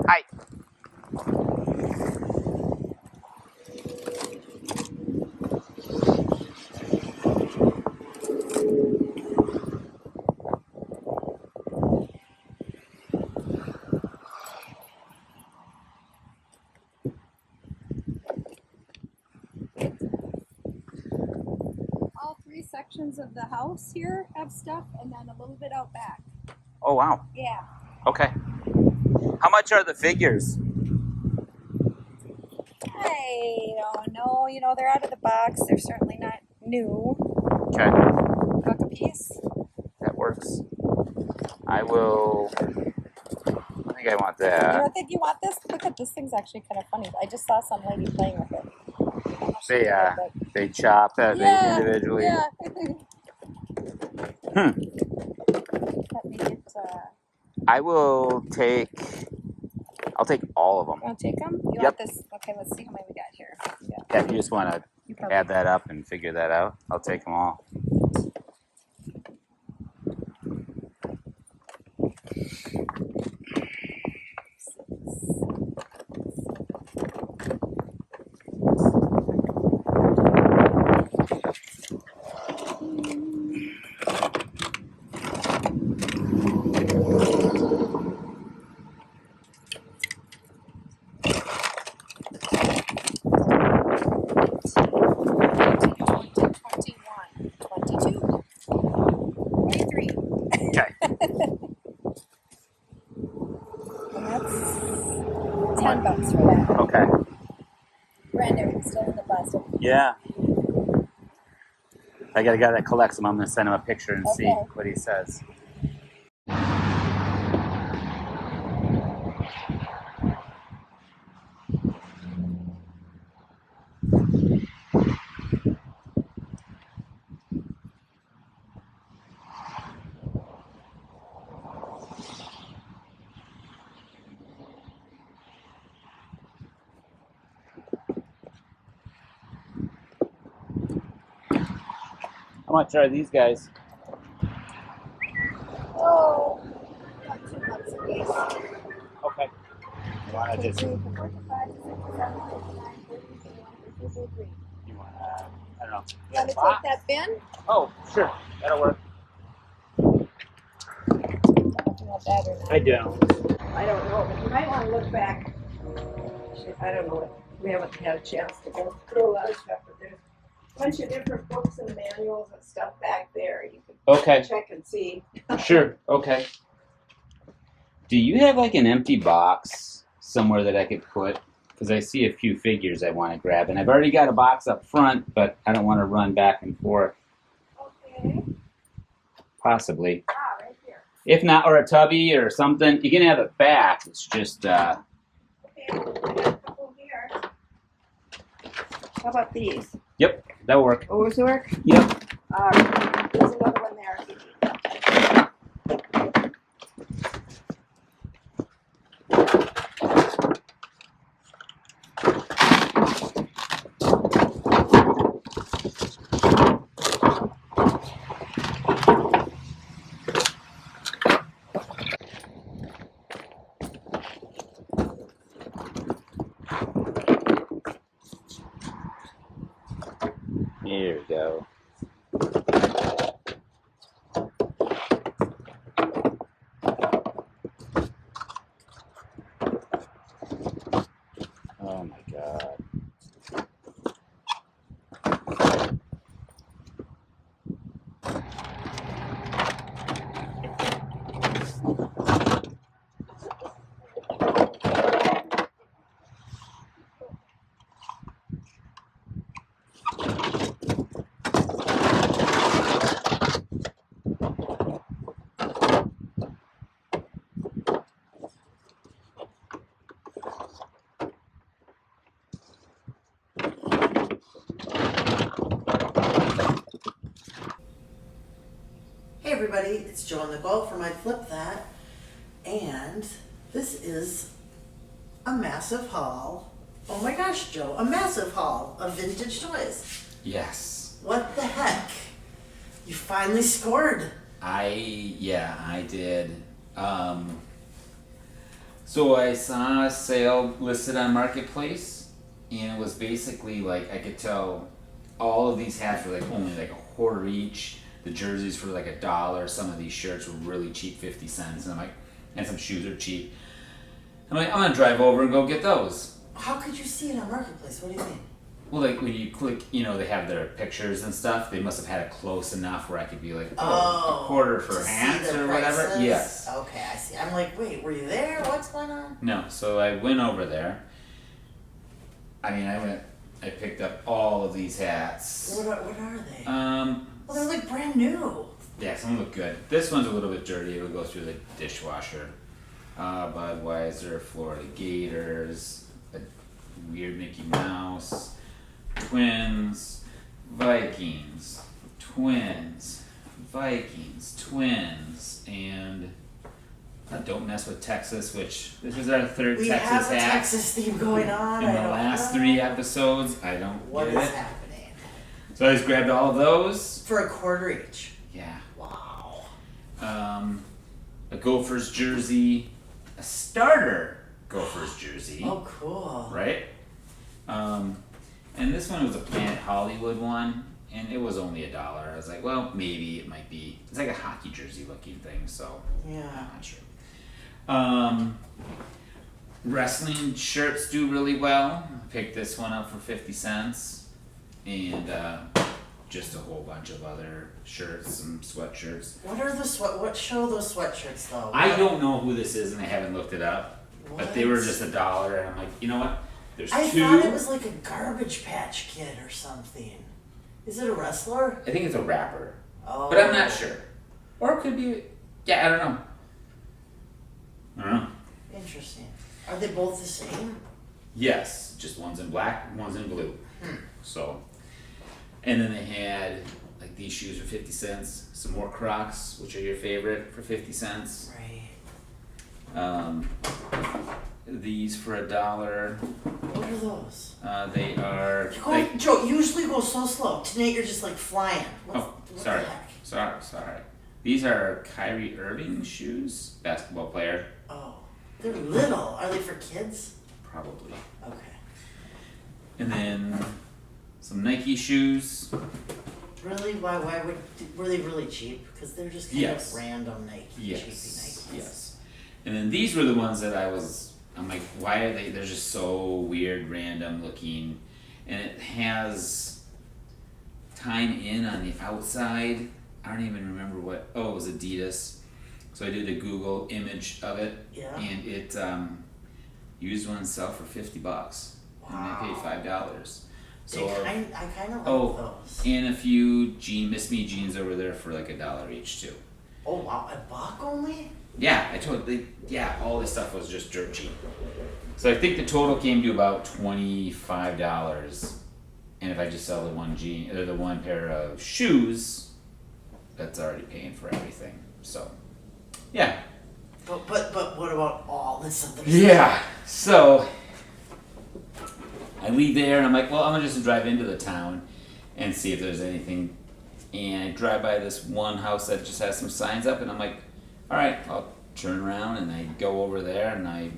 Hi. All three sections of the house here have stuff, and then a little bit out back. Oh, wow. Yeah. Okay. How much are the figures? I don't know. You know, they're out of the box. They're certainly not new. Okay. Buck a piece. That works. I will. I think I want You that. don't think you want this? Look at this thing's actually kind of funny. I just saw some lady playing with it. I don't know if she did it, but... They chop that Yeah, individually. yeah. Hmm. Let me get, I will take. I'll take all of them. want to take them? You Yep. want this? Okay, let's see how many we got here. Yeah. Yeah, if you just want to You probably... add that up and figure that out, I'll take them all. Okay. And that's $10 for that. Okay. Brand new, still in the plastic. Yeah. I got a guy that collects them. I'm going to send him a picture and see Okay. what he says. How much are these guys? Oh, about $2 a piece. Okay. You want to just, $4 to $5 to $6 to $7 to $9 $30 to $1 $2 $3. you want to, I don't know. You want to take that bin? Oh, sure. That'll work. I don't know if you want that or not. I don't. I don't know, but you might want to look back. Shit, I don't know. We haven't had a chance to go through a lot of stuff, but there's a bunch of different books and manuals and stuff back there. You can Okay. check and see. Sure. Okay. Do you have like an empty box somewhere that I could put? Because I see a few figures I want to grab, and I've already got a box up front, but I don't want to run back and forth. Okay. Possibly. Right here. If not, or a tubby or something. You can have it back. It's just, Okay, I got a couple here. How about these? yep, that'll work. Those work? Yep. There's another one there. Here we go. Hey everybody, it's Joe and Nicole from I Flip That, and this is a massive haul. Oh my gosh, Joe, a massive haul of vintage toys. Yes. What the heck? You finally scored. I did. So I saw a sale listed on Marketplace, and it was basically like, I could tell all of these hats were like only like a quarter each. The jerseys were like $1. Some of these shirts were really cheap, 50 cents. And I'm like, and some shoes are cheap. I'm like, I'm gonna drive over and go get those. How could you see it on Marketplace? What do you mean? Well, like when you click, they have their pictures and stuff. They must have had it close enough where I could be like, a quarter for to see hats the or whatever. prices? Yes. Okay, I see. I'm like, wait, were you there? What's going on? No, so I went over there. I picked up all of these hats. What are they? Well, they're like brand new. Yeah, some look good. This one's a little bit dirty. It would go through the dishwasher. Budweiser, Florida Gators, a weird Mickey Mouse, Twins, Vikings, Twins, and Don't Mess with Texas, which this is our third We Texas have a hat. Texas theme going on. In I the don't last know. 3 episodes, I don't What get is it. happening? So I just grabbed all of those. For a quarter each. Yeah. Wow. A Gophers jersey, a starter Gophers jersey, Oh, cool. right? And this one was a Planet Hollywood one, and it was only $1. I was like, well, maybe it might be. It's like a hockey jersey looking thing, so Yeah. I'm not sure. Wrestling shirts do really well. I picked this one up for 50 cents, and just a whole bunch of other shirts, some sweatshirts. What are what show those sweatshirts though? I don't know who this is, and I haven't looked it up. But they were What? just $1, and I'm like, you know what? There's I two. thought it was like a Garbage Patch Kid or something. Is it a wrestler? I think it's a rapper, Oh. but I'm not sure. Or it could be. Yeah, I don't know. I don't know. Interesting. Are they both the same? Yes, just one's in black, one's in blue. So, and then they had like these shoes for 50 cents. Some more Crocs, which are your favorite, for 50 cents. Right. These for $1. What are those? They are. Joe, you usually go so slow. Tonight you're just like flying. What Sorry. the heck? Sorry. These are Kyrie Irving shoes, basketball player. Oh. They're little. Are they for kids? Probably. Okay. And then some Nike shoes. Really? Why were they really cheap? Because they're just kind of random Nike, cheapy Nikes. Yes. And then these were the ones that I'm like, why are they? They're just so weird, random looking, and it has time in on the outside. I don't even remember what. Oh, it was Adidas. So I did a Google image of it, Yeah. and it used one sell for $50, and I paid $5. So I kind of like those. and a few Miss Me jeans over there for like $1 each too. Oh wow, $1 only? Yeah, all this stuff was just dirt cheap. So I think the total came to about $25. And if I just sell the one pair of shoes, that's already paying for everything. So, yeah. But what about all this other stuff? Yeah. So I leave there and I'm like, well, I'm gonna just drive into the town and see if there's anything. And I drive by this one house that just has some signs up, and I'm like, all right, I'll turn around, and I go over there, and I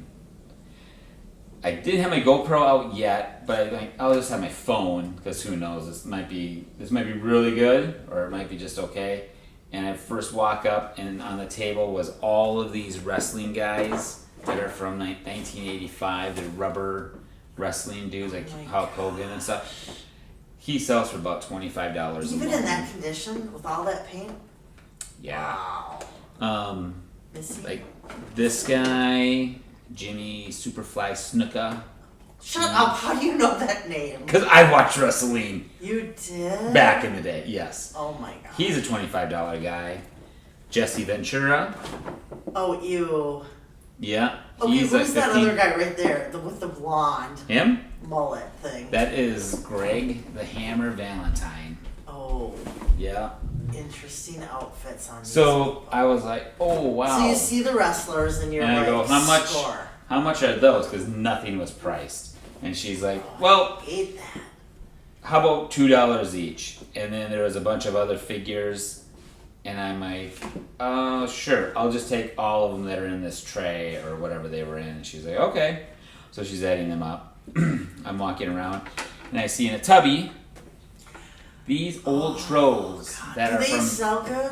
didn't have my GoPro out yet, but I'll just have my phone, because who knows, this might be really good, or it might be just okay. And I first walk up, and on the table was all of these wrestling guys that are from 1985, the rubber wrestling dudes like Hulk Hogan and stuff. He sells for about $25 a month. Even in that condition, with all that paint? Yeah. Wow. Missy? Like this guy, Jimmy Superfly Snuka. Shut up, how do you know that name? Because I watched wrestling. You did? Back in the day, yes. Oh my god. He's a $25 guy. Jesse Ventura. Oh, ew. Yeah. Okay, he's who's like that other guy right there? With the blonde Him? mullet thing. That is Greg the Hammer Valentine. Oh. Yeah. interesting outfits on these So people. I was like, oh wow. So you see the wrestlers and you're And I like, go, how score. much are those? Because nothing was priced. And she's like, well, I hate that. how about $2 each? And then there was a bunch of other figures, and I'm like, sure, I'll just take all of them that are in this tray or whatever they were in. And she's like, okay. So she's adding them up. I'm walking around, and I see in a tubby these old trolls that Do are they from. sell good?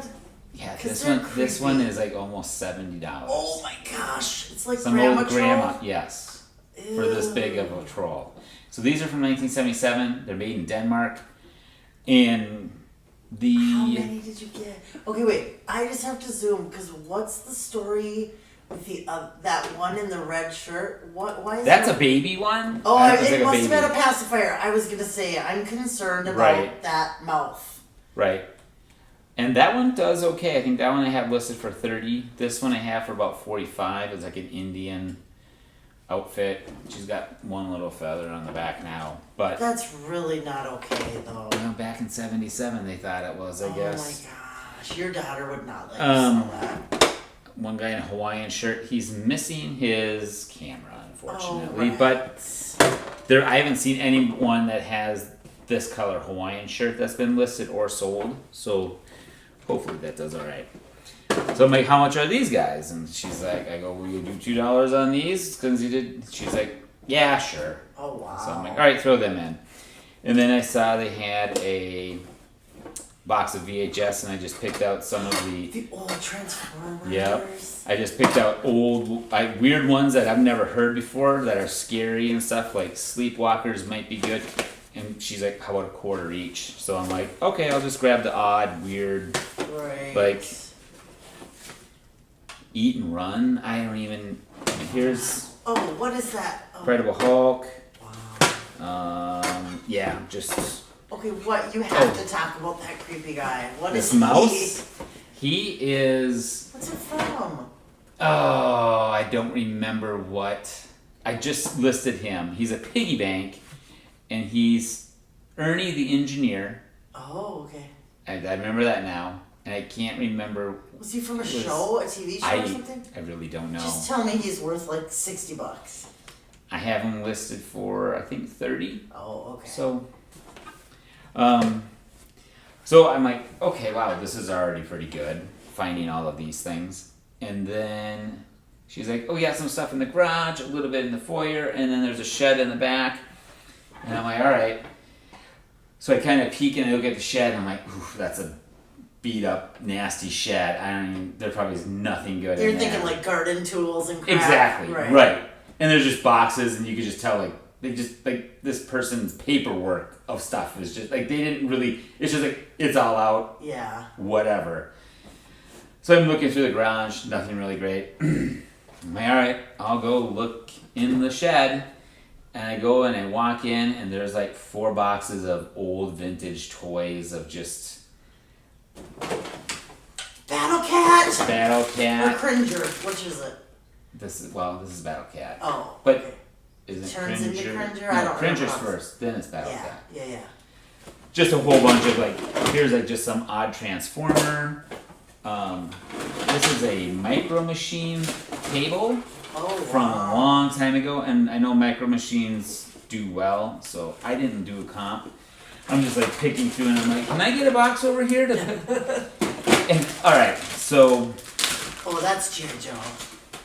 Yeah, 'Cause this they're one. This one creepy. is like almost $70. Oh my gosh. It's like Some grandma old grandma, troll. yes, for this big of a troll. So these are from 1977. They're made in Denmark, and the How many did you get? Okay, wait. I just have to zoom because what's the story with the that one in the red shirt? What? Why is that's that? a baby one. Oh, That looks it like a must have baby. been a pacifier. I was gonna say I'm concerned about Right. that mouth. Right. And that one does okay. I think that one I have listed for 30. This one I have for about 45. It's like an Indian outfit. She's got one little feather on the back now. But That's really not okay though. you know, back in 77 they thought it was, I guess. Oh my gosh, your daughter would not let you Um, sell that. One guy in a Hawaiian shirt, he's missing his camera, unfortunately. Oh, But there, I haven't seen anyone that has this color Hawaiian shirt that's been listed or sold. So hopefully that does all right. So I'm like, how much are these guys? And she's like, I go, will you do $2 on these? Because you did. She's like, yeah, sure. Oh wow. So I'm like, all right, throw them in. And then I saw they had a box of VHS, and I just picked out some of The old Transformers. Yep. I just picked out old, weird ones that I've never heard before that are scary and stuff, like Sleepwalkers might be good. And she's like, how about a quarter each? So I'm like, okay, I'll just grab the odd, weird, Right. like Eat and Run. I don't even, here's Oh, what is that? Oh, Incredible Hulk. wow. Yeah, just Okay, what? You have to talk about that creepy guy. What this is mouse. He is, What's it from? oh, I don't remember what. I just listed him. He's a piggy bank, and he's Ernie the engineer. Oh, okay. I remember that now, and I can't remember. Was he from a was- show, a TV show or something? I really don't know. Just tell me he's worth like $60. I have him listed for I think 30. Oh, okay. So I'm like, okay, wow, this is already pretty good. Finding all of these things, and then she's like, oh, yeah, some stuff in the garage, a little bit in the foyer, and then there's a shed in the back. And I'm like, all right. So I kind of peek and I look at the shed, and I'm like, ooh, that's a beat up, nasty shed. I don't even. There probably is nothing good. You're in thinking there. like garden tools and crap. Exactly. Right. Right. And there's just boxes, and you could just tell like they just like this person's paperwork of stuff is just like they didn't really. It's just like it's all out. Yeah. Whatever. So I'm looking through the garage. Nothing really great. I'm like, all right, I'll go look in the shed. And I go and I walk in, and there's like 4 boxes of old vintage toys of just Battle Cat! Battle Or Cat. Cringer. Which is it? This is Battle Cat. Oh. But okay. is it Turns into Cringer? Cringer? No, I don't Cringer's remember. first, then it's Battle Yeah. Cat. Yeah. Just a whole bunch of like, here's like just some odd transformer. This is a Micro Machine table Oh, from a wow. long time ago, and I know Micro Machines do well, so I didn't do a comp. I'm just like picking through, and I'm like, can I get a box over here to? And all right, so Oh, that's G.I. Joe.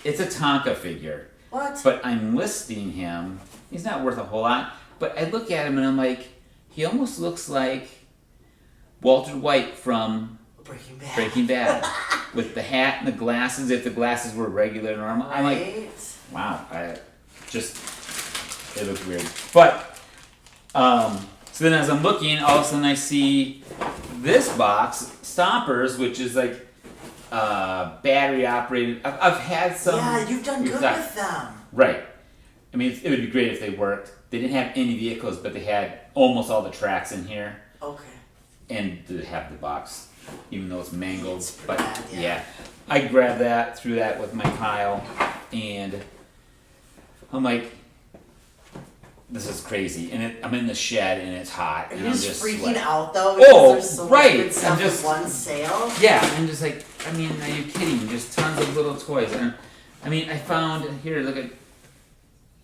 it's a Tonka figure, What? but I'm listing him. He's not worth a whole lot, but I look at him and I'm like, he almost looks like Walter White from Breaking Bad. Breaking Bad, with the hat and the glasses. If the glasses were regular, normal, I'm like, Right. wow, it looked weird. But, so then as I'm looking, all of a sudden I see this box, Stompers, which is like battery operated. I've had some. Yeah, you've done good got- with them. Right. I mean, it would be great if they worked. They didn't have any vehicles, but they had almost all the tracks in here. Okay. And they have the box, even though it's mangled. It's But bad, yeah. yeah, I grabbed that, threw that with my pile, and I'm like, this is crazy. And I'm in the shed and it's hot. Are And you I'm just freaking sweating. out though? Because there's so much good stuff I'm just in one sale. Yeah, I'm just like, I mean, are you kidding? Just tons of little toys. And I mean, I found here. Look at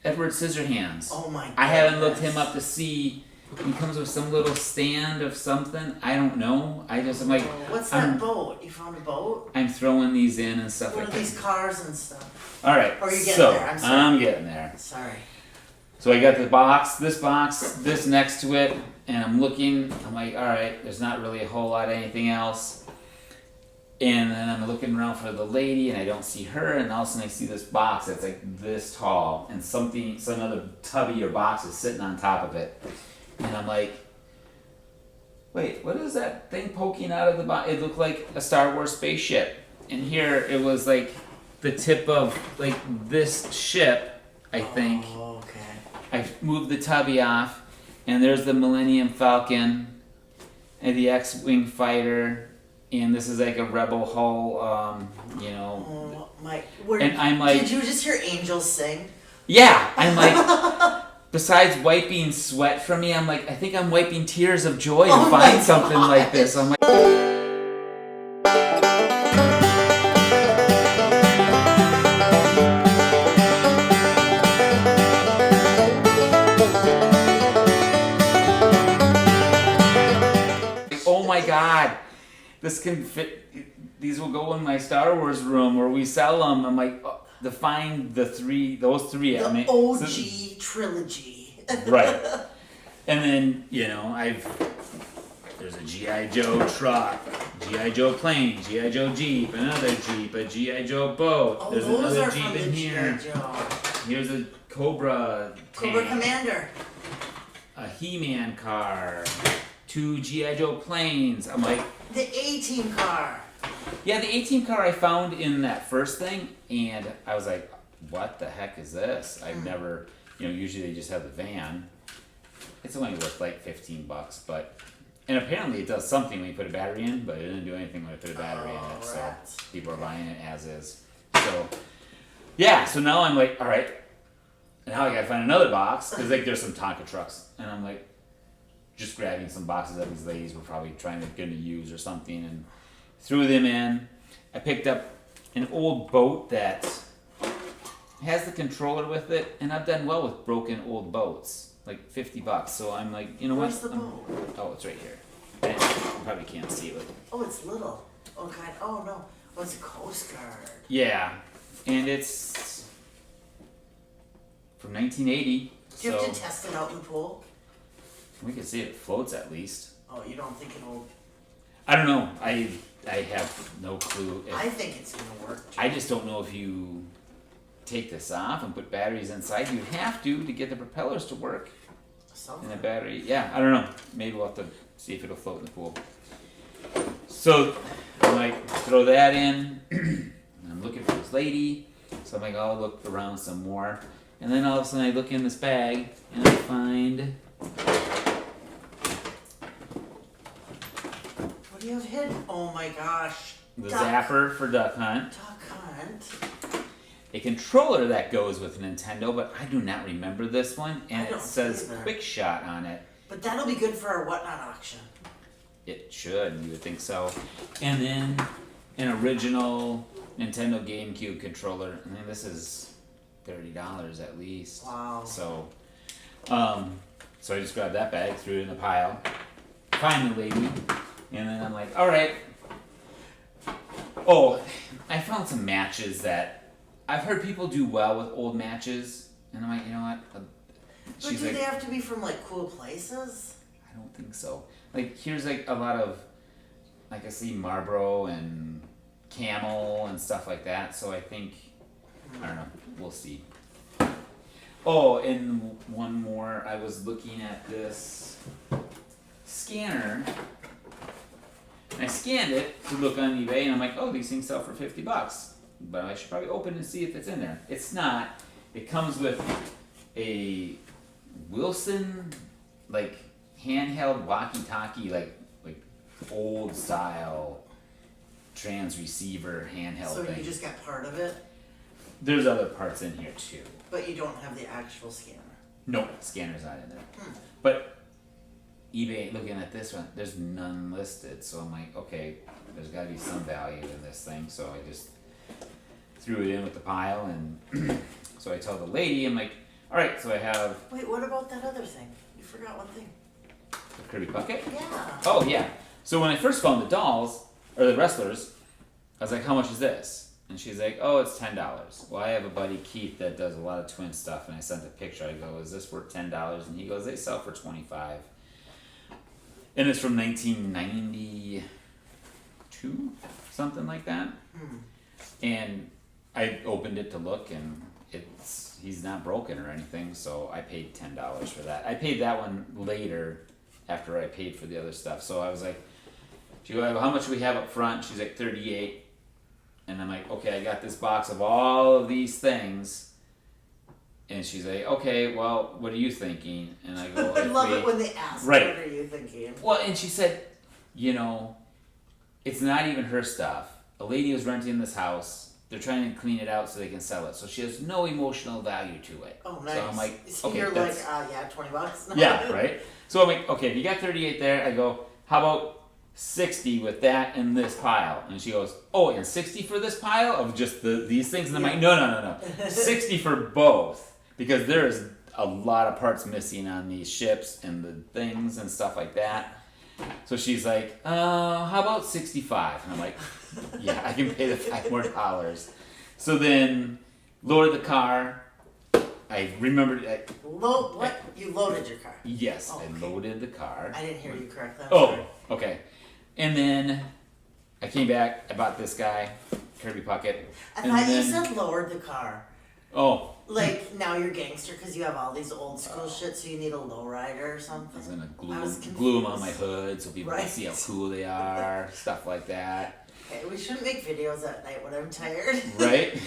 Edward Scissorhands. Oh my god. I haven't looked him up to see. He comes with some little stand of something. I don't know. I'm like, what's that boat? You found a boat? I'm throwing these in and stuff What like are that. these cars and stuff? All right. Or you're getting so there. I'm sorry. I'm getting there. Sorry. So I got this box, this next to it, and I'm looking. I'm like, all right, there's not really a whole lot of anything else. And then I'm looking around for the lady, and I don't see her. And all of a sudden, I see this box that's like this tall, and some other tubby or box is sitting on top of it. And I'm like, wait, what is that thing poking out of the box? It looked like a Star Wars spaceship. And here it was like the tip of like this ship, I think. Oh, okay. I moved the tubby off, and there's the Millennium Falcon and the X-Wing fighter, and this is like a Rebel hull, Oh my! And I'm like, did you just hear angels sing? Yeah, I'm like, besides wiping sweat from me, I'm like, I think I'm wiping tears of joy to find something like this. I'm like. Oh my god, this can fit. These will go in my Star Wars room where we sell them. I'm like, to find those three. The OG so, trilogy. Right. And then, there's a G.I. Joe truck, G.I. Joe plane, G.I. Joe Jeep, another Jeep, a G.I. Joe boat. Oh, There's those another are Jeep from in the here. G.I. Joe. Here's a Cobra tank, Cobra Commander. a He-Man car, 2 G.I. Joe planes. I'm like, The A-Team car. yeah, the A-Team car I found in that first thing, and I was like, what the heck is this? I've never, usually they just have the van. It's only worth like $15, and apparently it does something when you put a battery in, but it didn't do anything when I put a battery in it, so rats. people are buying it as is. So, yeah, so now I'm like, all right, now I gotta find another box, because like there's some Tonka trucks, and I'm like, just grabbing some boxes that these ladies were probably gonna use or something, and threw them in. I picked up an old boat that has the controller with it, and I've done well with broken old boats, like $50. So I'm like, Where's what? the boat? Oh, it's right here. And you probably can't see it. Oh, it's little. Oh, God. Oh, no. Oh, it's a Coast Guard. Yeah, and it's from 1980. Do you have So to test it out in the pool? we can see it floats at least. Oh, you don't think it'll... I don't know. I have no clue. I think it's going to work. I just don't know if you take this off and put batteries inside. You have to get the propellers to work. Something. And the battery, yeah, I don't know. Maybe we'll have to see if it'll float in the pool. So I'm like, throw that in. And I'm looking for this lady. So I'm like, I'll look around some more. And then all of a sudden I look in this bag and I find. What do you have hidden? Oh my gosh. The Duck. zapper for Duck Hunt. Duck Hunt. A controller that goes with Nintendo, but I do not remember this one. And I it don't says either. Quick Shot on it. But that'll be good for our Whatnot auction. It should, you would think so. And then an original Nintendo GameCube controller. I mean, this is $30 at least. Wow. So I just grabbed that bag, threw it in the pile, find the lady, and then I'm like, all right. Oh, I found some matches that I've heard people do well with old matches, and I'm like, you know what? But She's do like, they have to be from like cool places? I don't think so. Like, here's like a lot of, like I see Marlboro and Camel and stuff like that. So I think, I don't know, we'll see. Oh, and one more. I was looking at this scanner. And I scanned it to look on eBay, and I'm like, oh, these things sell for $50. But I should probably open and see if it's in there. It's not. It comes with a Wilson, like, handheld walkie-talkie, like old style trans receiver handheld So thing. you just got part of it, There's other parts in here too. but you don't have the actual scanner. No, scanner's not in there. But eBay, looking at this one, there's none listed. So I'm like, okay, there's got to be some value in this thing. So I just threw it in with the pile, and so I tell the lady, I'm like, all right, so I have Wait, what about that other thing? You forgot one thing. the Kirby bucket. Yeah. Oh yeah. So when I first found the dolls or the wrestlers, I was like, how much is this? And she's like, oh, it's $10. Well, I have a buddy, Keith, that does a lot of twin stuff, and I sent a picture. I go, is this worth $10? And he goes, they sell for $25. And it's from 1992, something like that. And I opened it to look, and he's not broken or anything, so I paid $10 for that. I paid that one later after I paid for the other stuff. So I was like, she goes, how much do we have up front? She's like, $38. And I'm like, okay, I got this box of all of these things. And she's like, okay, well, what are you thinking? And I go, I love it when they ask, right. What are you thinking? Well, and she said, you know, it's not even her stuff. A lady was renting this house. They're trying to clean it out so they can sell it. So she has no emotional value to it. Oh, nice. So I'm like, so okay, you're like, that's- yeah, $20. yeah, right? So I'm like, okay, if you got 38 there, I go, how about 60 with that and this pile? And she goes, oh, and 60 for this pile of just these things? And I'm like, no. 60 for both, because there is a lot of parts missing on these ships and the things and stuff like that. So she's like, how about 65? And I'm like, yeah, I can pay the $5 more. So then lowered the car. I remembered. What? You loaded your car? Yes, Oh, I okay. loaded the car. I didn't hear you correctly. I'm Oh, sorry. okay. And then I came back. I bought this guy, Kirby Puckett. I and thought you then- said lowered the car. Oh, Like, now you're gangster because you have all these old school shit, so you need a lowrider or I something. was gonna I was glue them on my confused. hood so people Right. can see how cool they are, stuff like that. Okay, we shouldn't make videos at night when I'm tired. Right?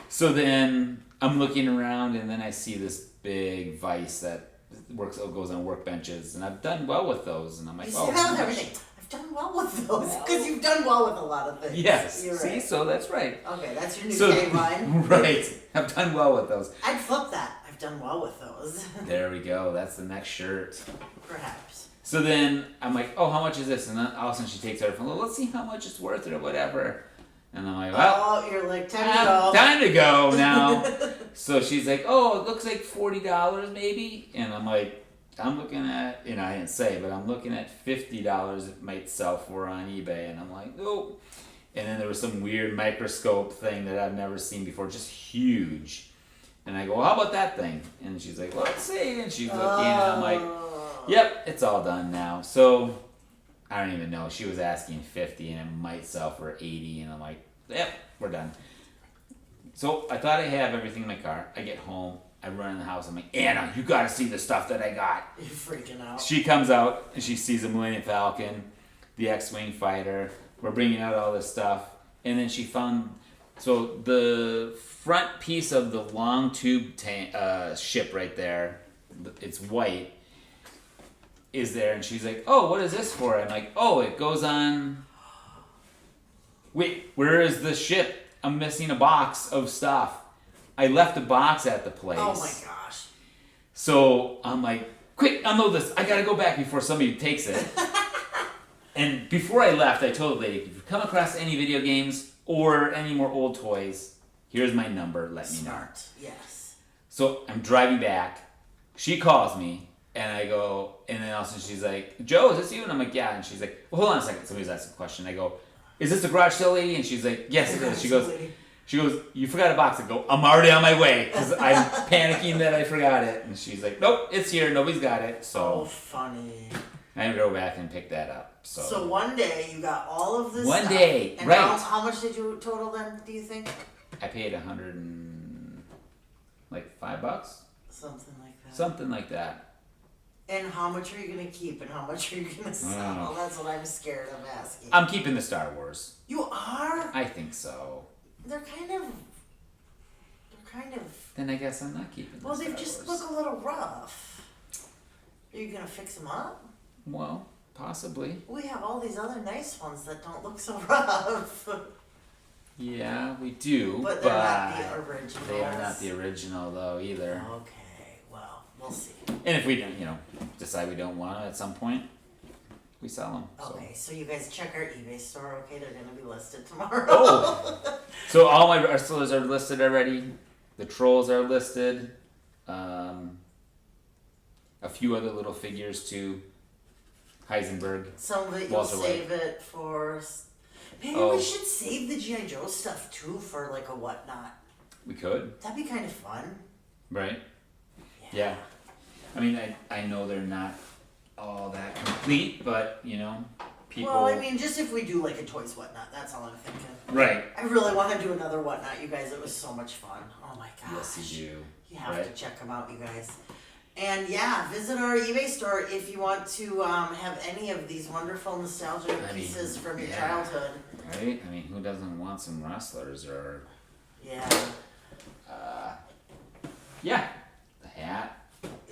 So then I'm looking around, and then I see this big vise that goes on workbenches, and I've done well with those, and I'm like, You oh, say that how with much? everything. I've done well with those because you've done well with a lot of things. Yes. You're See, right. so that's right. Okay, that's your new So tagline. right, I've done well with those. I'd flip that. I've done well with those. There we go. That's the next shirt. Perhaps. So then I'm like, oh, how much is this? And then all of a sudden she takes out her phone. Well, let's see how much it's worth or whatever. And I'm like, well, Oh, you're like, time to go. time to go now. So she's like, oh, it looks like $40 maybe. And I'm like, I'm looking at, I didn't say, but I'm looking at $50 it might sell for on eBay. And I'm like, oh. And then there was some weird microscope thing that I've never seen before, just huge. And I go, well, how about that thing? And she's like, well, let's see. And she's looking, and I'm like, yep, it's all done now. So I don't even know. She was asking 50, and it might sell for 80, and I'm like, yep, we're done. So I thought I have everything in my car. I get home, I run in the house. I'm like, Anna, you got to see the stuff that I got. You're freaking out. She comes out and she sees the Millennium Falcon, the X-wing fighter. We're bringing out all this stuff, and then she found. So the front piece of the long tube ship right there, it's white, is there, and she's like, oh, what is this for? I'm like, oh, it goes on. Wait, where is the ship? I'm missing a box of stuff. I left a box at the place. Oh my gosh. So I'm like, quick, unload this. I gotta go back before somebody takes it. And before I left, I told the lady, if you come across any video games or any more old toys, here's my number, let me know. Smart. Yes. So I'm driving back. She calls me, and I go, and then all of a sudden she's like, Joe, is this you? And I'm like, yeah. And she's like, well, hold on a second. Somebody's asking a question. I go, is this the garage sale lady? And she's like, yes, it is. She goes, you forgot a box. I go, I'm already on my way because I'm panicking that I forgot it. And she's like, nope, it's here. Nobody's got it. Oh, So funny. I had to go back and pick that up. So one day you got all of this One stuff. day, And right. how much did you total then, do you think? I paid $105. Something like that. Something like that. And how much are you going to keep and how much are you going to sell? Oh. That's what I'm scared of asking. I'm keeping the Star Wars. You are? I think so. They're kind of... Then I guess I'm not keeping the Well, Star they just Wars. look a little rough. Are you going to fix them up? Well, possibly. We have all these other nice ones that don't look so rough. Yeah, we do. But they're not the originals. They are not the original, though, either. Okay, well, We'll see. And if we don't, decide we don't want it at some point, we sell them. Okay, so you guys check our eBay store. Okay, they're gonna be listed tomorrow. Oh, so all my wrestlers are listed already. The trolls are listed. A few other little figures too. Heisenberg. Some of it you'll Walter save it for. Maybe we should save the G.I. Joe stuff too for like a whatnot. We could. That'd be kind of fun. Right. Yeah. I mean, I know they're not all that complete, but people. Well, I mean, just if we do like a Toys Whatnot, that's all I'm thinking. Right. I really want to do another Whatnot, you guys. It was so much fun. Oh my gosh. Yes, you do. You have to check them out, you guys. And yeah, visit our eBay store if you want to have any of these wonderful nostalgia pieces from your childhood. Right? I mean, who doesn't want some wrestlers or... Yeah. Yeah. The hat.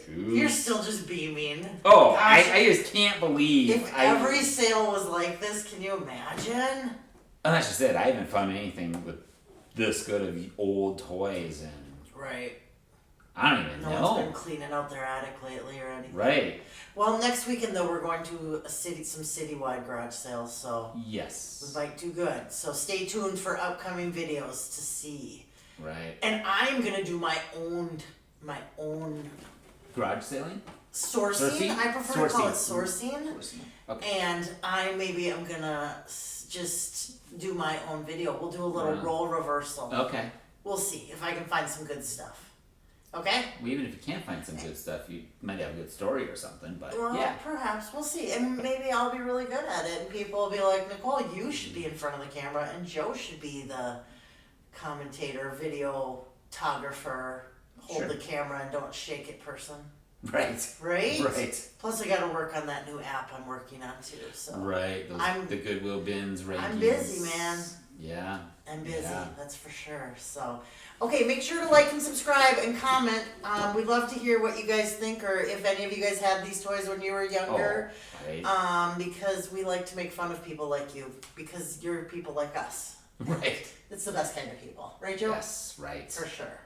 Shoes. You're still just beaming. Oh, Gosh, I just can't believe... If every sale was like this, can you imagine? And that's just it. I haven't found anything with this good of old toys and... Right. I don't even No know. one's been cleaning out their attic lately or anything. Right. Well, next weekend though, we're going to some citywide garage sales, so Yes. we might do good. So stay tuned for upcoming videos to see. Right. And I'm gonna do my own Garage selling? sourcing. I prefer to call it sourcing. Okay. And I'm gonna just do my own video. We'll do a little role reversal. Okay. We'll see if I can find some good stuff. Okay? Well, even if you can't find some good stuff, you might have a good story or something, but Well, yeah. perhaps. We'll see. And maybe I'll be really good at it. And people will be like, Nicole, you should be in front of the camera. And Joe should be the commentator, videographer, hold the camera and don't shake it person. Right. Right? Right. Plus, I got to work on that new app I'm working on too. So Right. The Goodwill bins, rankings. I'm busy, man. Yeah. I'm busy, Yeah. that's for sure. So, okay, make sure to like and subscribe and comment. We'd love to hear what you guys think, or if any of you guys had these toys when you were younger. Oh, right. Because we like to make fun of people like you, because you're people like us. Right. It's the best kind of people, right, Joe? Yes, right. For sure.